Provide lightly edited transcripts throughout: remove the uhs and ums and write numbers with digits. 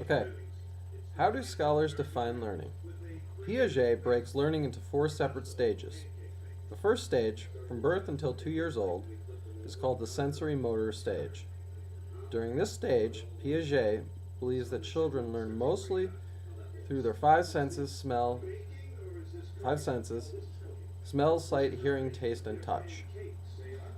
Okay, how do scholars define learning? Piaget breaks learning into four separate stages. The first stage, from birth until 2 years old, is called the sensory motor stage. During this stage, Piaget believes that children learn mostly through their five senses, smell, sight, hearing, taste, and touch.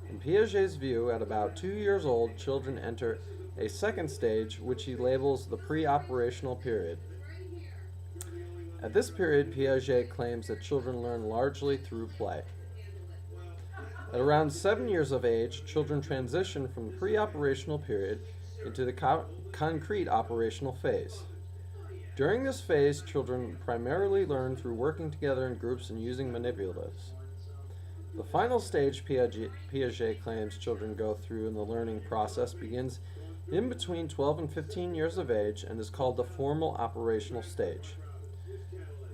In Piaget's view, at about 2 years old, children enter a second stage, which he labels the pre operational period. At this period, Piaget claims that children learn largely through play. At around 7 years of age, children transition from the pre operational period into the concrete operational phase. During this phase, children primarily learn through working together in groups and using manipulatives. The final stage Piaget claims children go through in the learning process begins in between 12 and 15 years of age and is called the formal operational stage.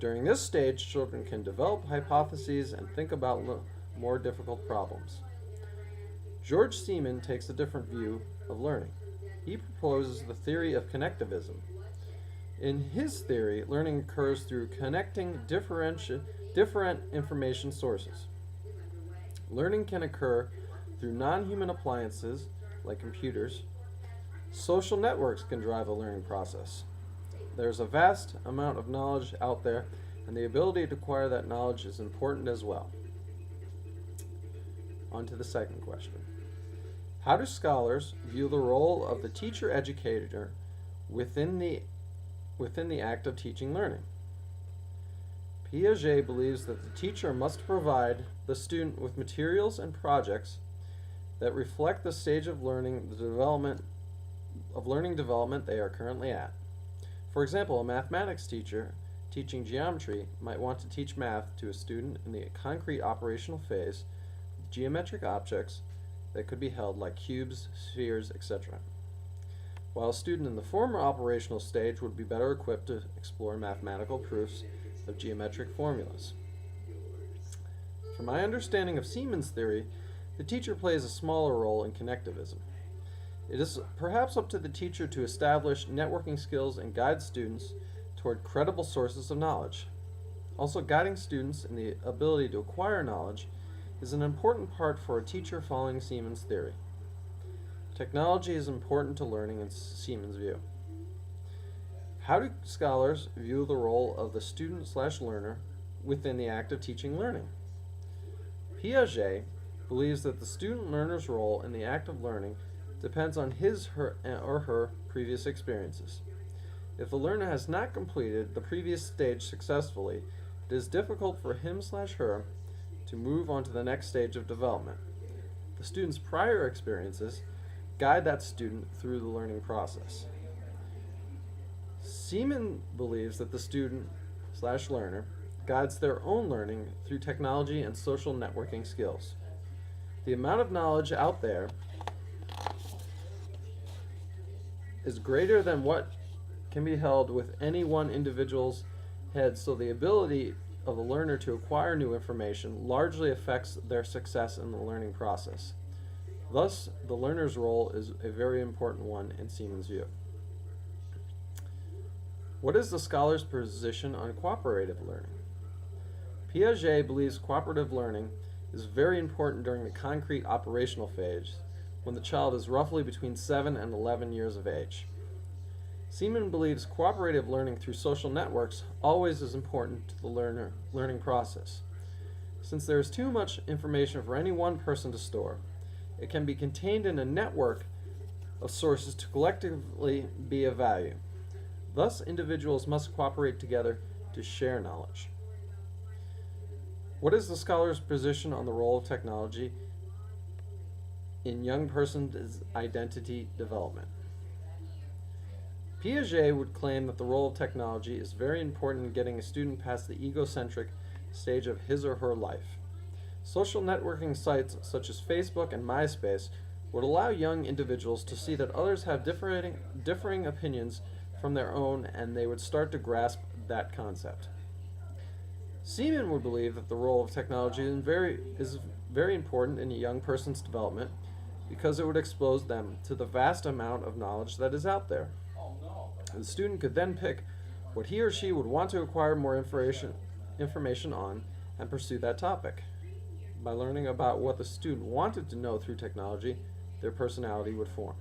During this stage, children can develop hypotheses and think about more difficult problems. George Siemon takes a different view of learning. He proposes the theory of connectivism. In his theory, learning occurs through connecting different information sources. Learning can occur through non-human appliances like computers. Social networks can drive the learning process. There's a vast amount of knowledge out there, and the ability to acquire that knowledge is important as well. On to the second question. How do scholars view the role of the teacher-educator within the act of teaching learning? Piaget believes that the teacher must provide the student with materials and projects that reflect the stage of learning development they are currently at. For example, a mathematics teacher teaching geometry might want to teach math to a student in the concrete operational phase with geometric objects that could be held like cubes, spheres, etc. While a student in the former operational stage would be better equipped to explore mathematical proofs of geometric formulas. From my understanding of Siemens' theory, the teacher plays a smaller role in connectivism. It is perhaps up to the teacher to establish networking skills and guide students toward credible sources of knowledge. Also, guiding students in the ability to acquire knowledge is an important part for a teacher following Siemens' theory. Technology is important to learning in Siemens' view. How do scholars view the role of the student/learner within the act of teaching learning? Piaget believes that the student-learner's role in the act of learning depends on his or her previous experiences. If the learner has not completed the previous stage successfully, it is difficult for him/her to move on to the next stage of development. The student's prior experiences guide that student through the learning process. Siemens believes that the student/learner guides their own learning through technology and social networking skills. The amount of knowledge out there is greater than what can be held with any one individual's head, so the ability of the learner to acquire new information largely affects their success in the learning process. Thus, the learner's role is a very important one in Siemens' view. What is the scholar's position on cooperative learning? Piaget believes cooperative learning is very important during the concrete operational phase, when the child is roughly between 7 and 11 years of age. Siemens believes cooperative learning through social networks always is important to the learning process. Since there is too much information for any one person to store, it can be contained in a network of sources to collectively be of value. Thus, individuals must cooperate together to share knowledge. What is the scholar's position on the role of technology in young person's identity development? Piaget would claim that the role of technology is very important in getting a student past the egocentric stage of his or her life. Social networking sites such as Facebook and MySpace would allow young individuals to see that others have differing opinions from their own, and they would start to grasp that concept. Siemens would believe that the role of technology is very important in a young person's development because it would expose them to the vast amount of knowledge that is out there. The student could then pick what he or she would want to acquire more information on and pursue that topic. By learning about what the student wanted to know through technology, their personality would form.